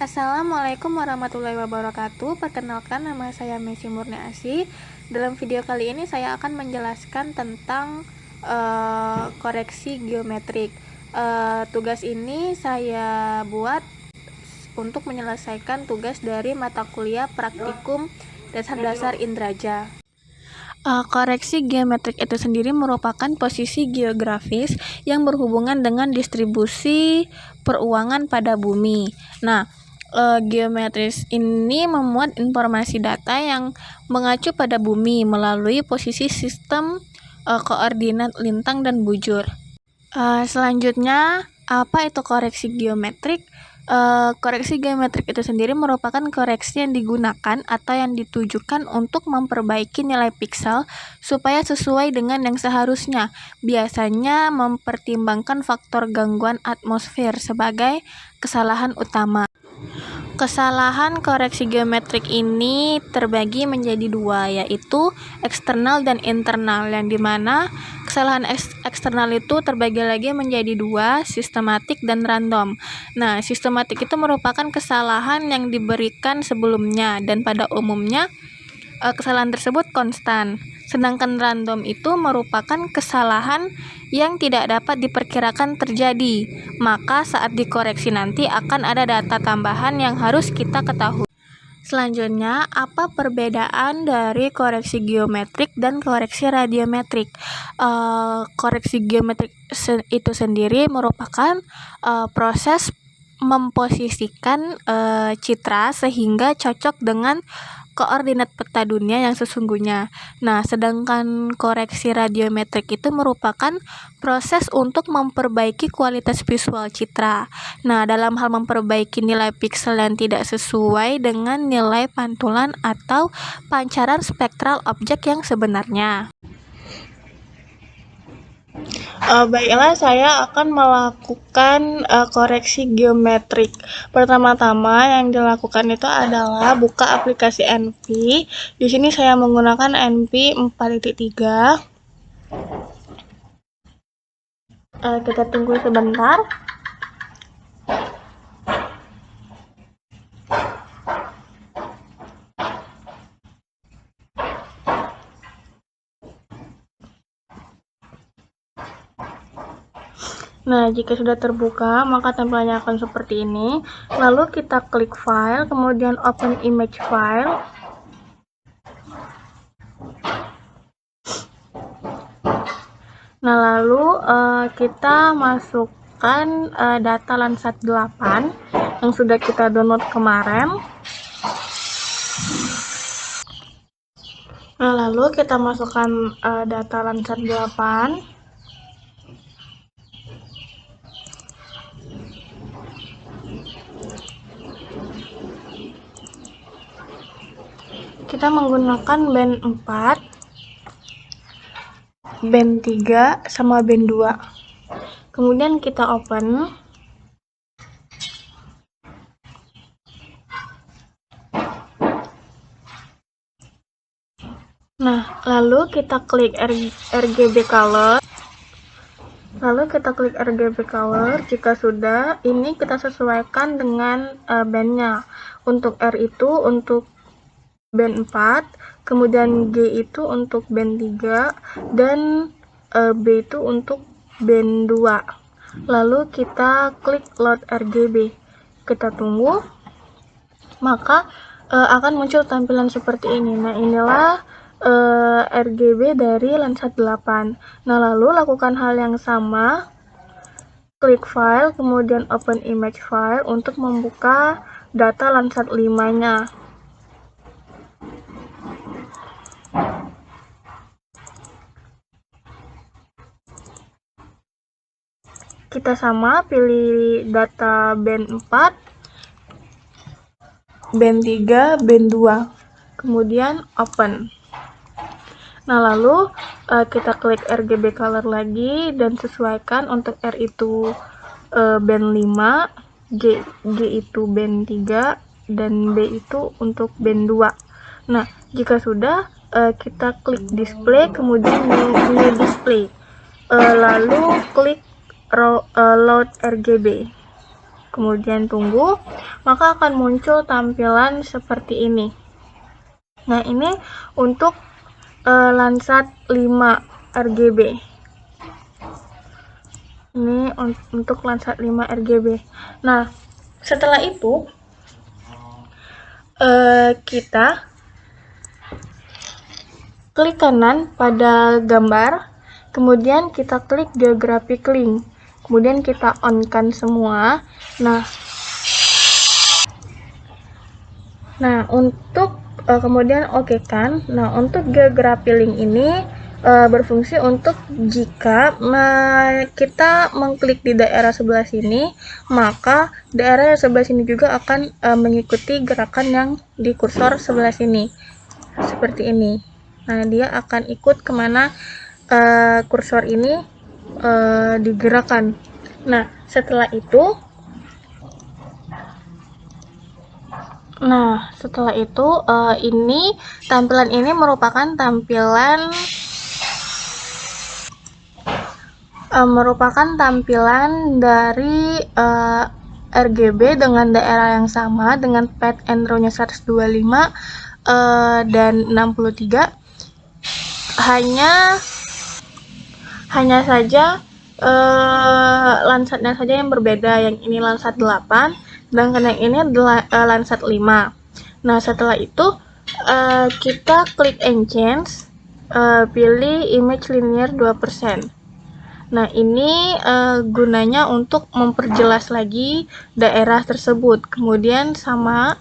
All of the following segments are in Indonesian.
Assalamualaikum warahmatullahi wabarakatuh. Perkenalkan, nama saya Messi Murniasi. Dalam video kali ini saya akan menjelaskan tentang koreksi geometrik. Tugas ini saya buat untuk menyelesaikan tugas dari mata kuliah praktikum dasar-dasar Indraja. Koreksi geometrik itu sendiri merupakan posisi geografis yang berhubungan dengan distribusi peruangan pada bumi. Nah, geometris ini memuat informasi data yang mengacu pada bumi melalui posisi sistem koordinat lintang dan bujur. Selanjutnya, apa itu koreksi geometrik? Koreksi geometrik itu sendiri merupakan koreksi yang digunakan atau yang ditujukan untuk memperbaiki nilai piksel supaya sesuai dengan yang seharusnya. Biasanya mempertimbangkan faktor gangguan atmosfer sebagai kesalahan utama. Kesalahan koreksi geometrik ini terbagi menjadi dua, yaitu eksternal dan internal, yang dimana kesalahan eksternal itu terbagi lagi menjadi dua, sistematik dan random. Nah, sistematik itu merupakan kesalahan yang diberikan sebelumnya dan pada umumnya kesalahan tersebut konstan. Sedangkan random itu merupakan kesalahan yang tidak dapat diperkirakan terjadi. Maka saat dikoreksi nanti akan ada data tambahan yang harus kita ketahui. Selanjutnya, apa perbedaan dari koreksi geometrik dan koreksi radiometrik? Koreksi geometrik itu sendiri merupakan proses memposisikan citra sehingga cocok dengan koordinat peta dunia yang sesungguhnya. Nah, sedangkan koreksi radiometrik itu merupakan proses untuk memperbaiki kualitas visual citra. Nah, dalam hal memperbaiki nilai piksel yang tidak sesuai dengan nilai pantulan atau pancaran spektral objek yang sebenarnya. Baiklah, saya akan melakukan koreksi geometrik. Pertama-tama yang dilakukan itu adalah buka aplikasi NP. Di sini saya menggunakan NP 4.3. Kita tunggu sebentar. Nah, jika sudah terbuka, maka tampilannya akan seperti ini. Lalu kita klik file, kemudian open image file. Nah, lalu kita masukkan data Landsat 8 yang sudah kita download kemarin. Nah, lalu kita masukkan data Landsat 8. Kita menggunakan band 4, band 3, sama band 2. Kemudian kita open. Nah, lalu kita klik RGB color. Jika sudah, ini kita sesuaikan dengan bandnya. Untuk R itu untuk band 4, kemudian G itu untuk band 3, dan B itu untuk band 2. Lalu kita klik load RGB. Kita tunggu, maka akan muncul tampilan seperti ini. Nah, inilah RGB dari Landsat 8. Nah, lalu lakukan hal yang sama. Klik file, kemudian open image file untuk membuka data Landsat 5-nya. Kita sama pilih data band 4, band 3, band 2. Kemudian open. Nah, lalu kita klik RGB color lagi dan sesuaikan. Untuk R itu band 5, G itu band 3, dan B itu untuk band 2. Nah, jika sudah, kita klik display, kemudian new display. Lalu klik load RGB. kemudian tunggu, maka akan muncul tampilan seperti ini. Nah, ini untuk Landsat 5 RGB. Ini untuk Landsat 5 RGB. Nah, setelah itu kita klik kanan pada gambar, kemudian kita klik geographic link, kemudian kita on-kan semua. Nah, untuk kemudian oke kan. Nah, untuk geographic link ini berfungsi untuk jika kita mengklik di daerah sebelah sini, maka daerah sebelah sini juga akan mengikuti gerakan yang di kursor sebelah sini, seperti ini. Nah, dia akan ikut kemana kursor ini digerakkan. Nah, setelah itu ini tampilan ini merupakan tampilan dari RGB dengan daerah yang sama, dengan pad and row-nya 125 dan 63. Hanya saja Landsatnya saja yang berbeda. Yang ini Landsat 8, sedangkan yang ini adalah Landsat 5. Nah, setelah itu kita klik and change, pilih image linear 2%. Nah, ini gunanya untuk memperjelas lagi daerah tersebut, kemudian sama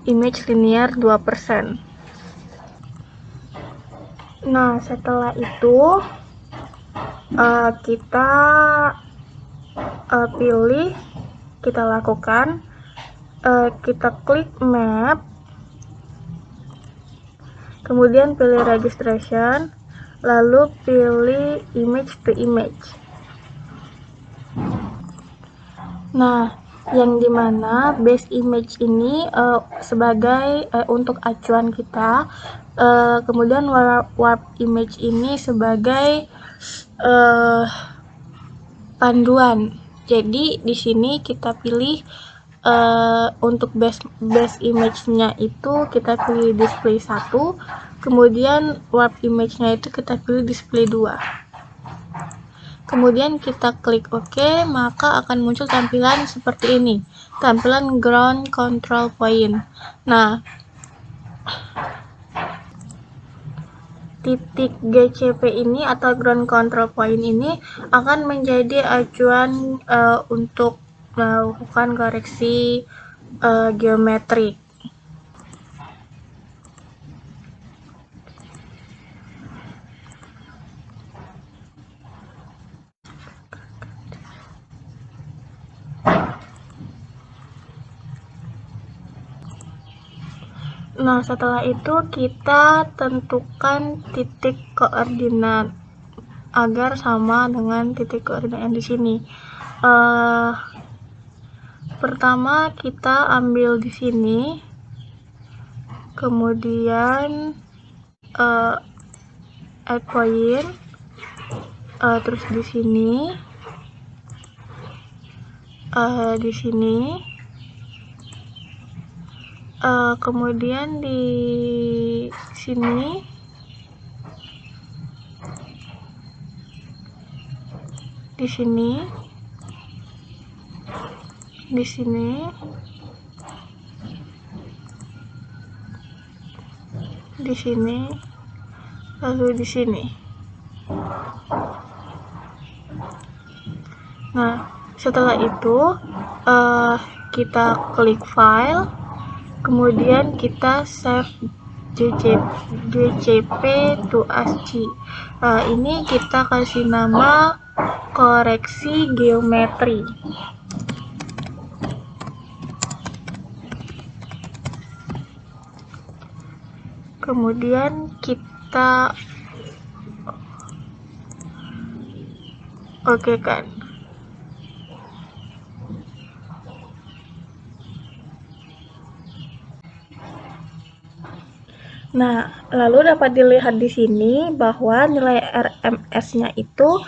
image linear 2%. Nah, setelah itu kita pilih, kita lakukan, kita klik map, kemudian pilih registration, lalu pilih image to image. Nah, yang dimana base image ini sebagai untuk acuan kita, kemudian warp image ini sebagai panduan. Jadi di sini kita pilih untuk base image-nya itu kita pilih display 1, kemudian warp image-nya itu kita pilih display 2. Kemudian kita klik OK, maka akan muncul tampilan seperti ini, tampilan ground control point. Nah, titik GCP ini atau ground control point ini akan menjadi acuan untuk melakukan koreksi geometrik. Nah, setelah itu kita tentukan titik koordinat agar sama dengan titik koordinat yang di sini. Pertama kita ambil di sini, kemudian add point, terus di sini, kemudian di sini, di sini, di sini, di sini, lalu di sini. Nah, setelah itu kita klik file, kemudian kita save GCP to ASCII. Ini kita kasih nama koreksi geometri. Kemudian kita oke kan. Nah, lalu dapat dilihat di sini bahwa nilai RMS-nya itu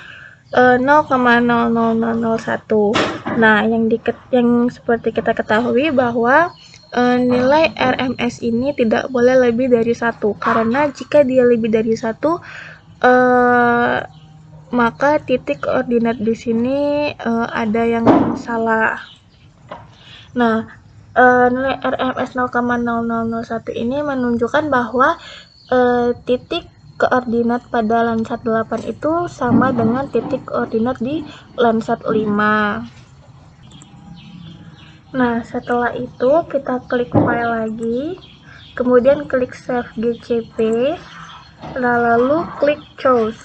0,00001. Nah, yang seperti kita ketahui bahwa nilai RMS ini tidak boleh lebih dari 1, karena jika dia lebih dari 1, maka titik koordinat di sini ada yang salah. Nah, nilai RMS 0,0001 ini menunjukkan bahwa titik koordinat pada Landsat 8 itu sama dengan titik koordinat di Landsat 5. Nah, setelah itu kita klik file lagi, kemudian klik save GCP, lalu klik choose.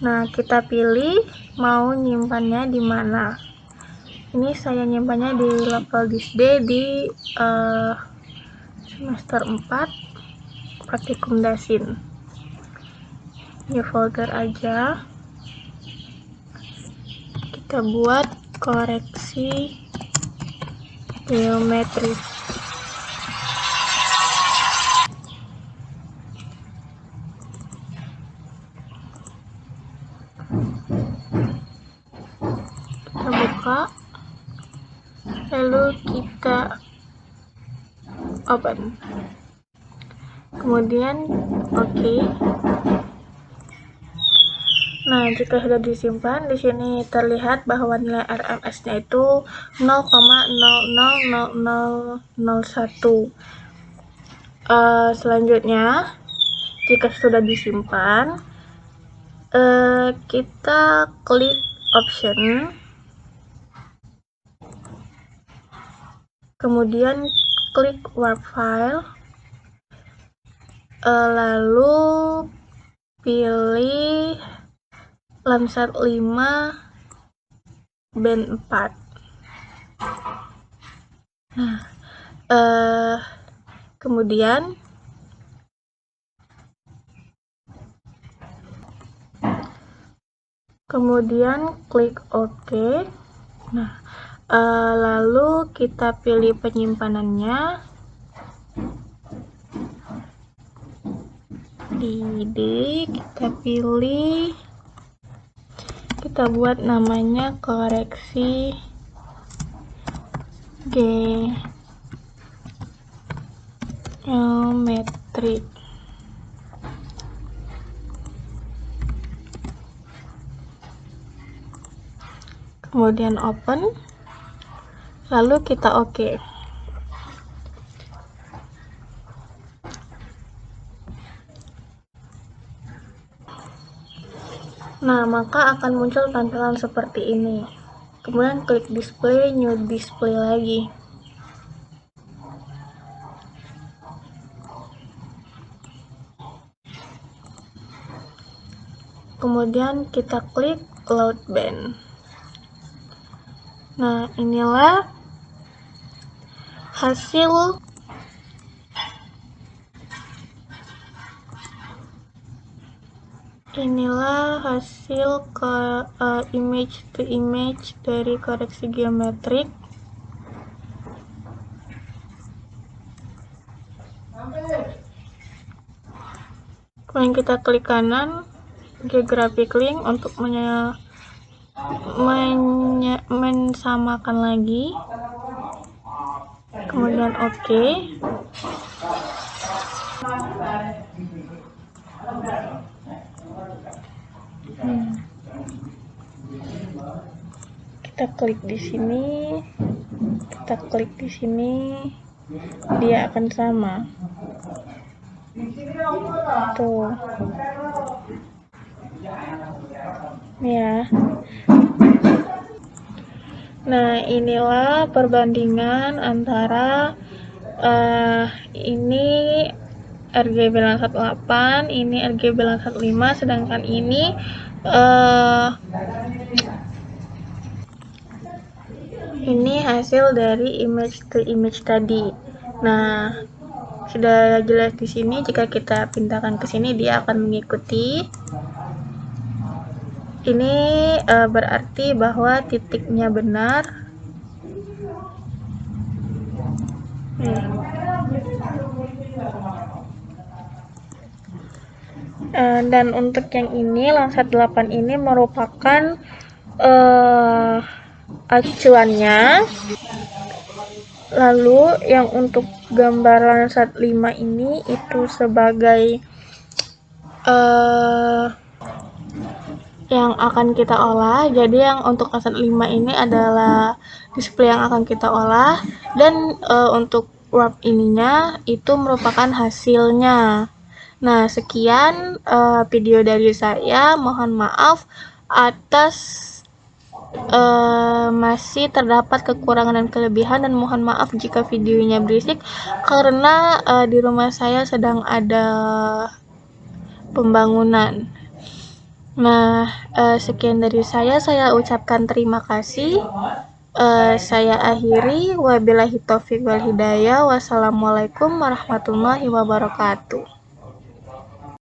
Nah, kita pilih mau nyimpannya di mana. Ini saya nyimpannya di level disd di semester 4 praktikum dasin. New folder aja, kita buat koreksi geometris. Kita buka, lalu kita open, kemudian oke. Nah, jika sudah disimpan, di sini terlihat bahwa nilai RMS-nya itu 0,000001. Selanjutnya, jika sudah disimpan, kita klik option, kemudian klik warp file, lalu pilih Landsat 5 band 4. Nah, kemudian klik OK. Nah, lalu kita pilih penyimpanannya, kita pilih, kita buat namanya koreksi geometrik. Kemudian open, lalu kita OK. Nah, maka akan muncul tampilan seperti ini. Kemudian klik display, new display lagi. Kemudian kita klik load band. Nah, inilah hasil image to image dari koreksi geometrik. Kemudian kita klik kanan geographic link untuk mensamakan lagi, kemudian OK. Kita klik di sini, dia akan sama. Tuh. Ya. Nah, inilah perbandingan antara ini RGB Landsat 8, ini RGB Landsat 5, sedangkan ini hasil dari image to image tadi. Nah, sudah jelas di sini. Jika kita pindahkan ke sini, dia akan mengikuti. Ini berarti bahwa titiknya benar. Dan untuk yang ini, Landsat 8 ini merupakan acuannya. Lalu yang untuk gambaran SAT 5 ini itu sebagai yang akan kita olah. Jadi yang untuk SAT 5 ini adalah display yang akan kita olah, dan untuk warp ininya itu merupakan hasilnya. Nah, sekian video dari saya. Mohon maaf atas masih terdapat kekurangan dan kelebihan, dan mohon maaf jika videonya berisik karena di rumah saya sedang ada pembangunan. Nah, sekian dari saya ucapkan terima kasih. Saya akhiri, wabillahi taufiq wal hidayah. Wassalamualaikum warahmatullahi wabarakatuh.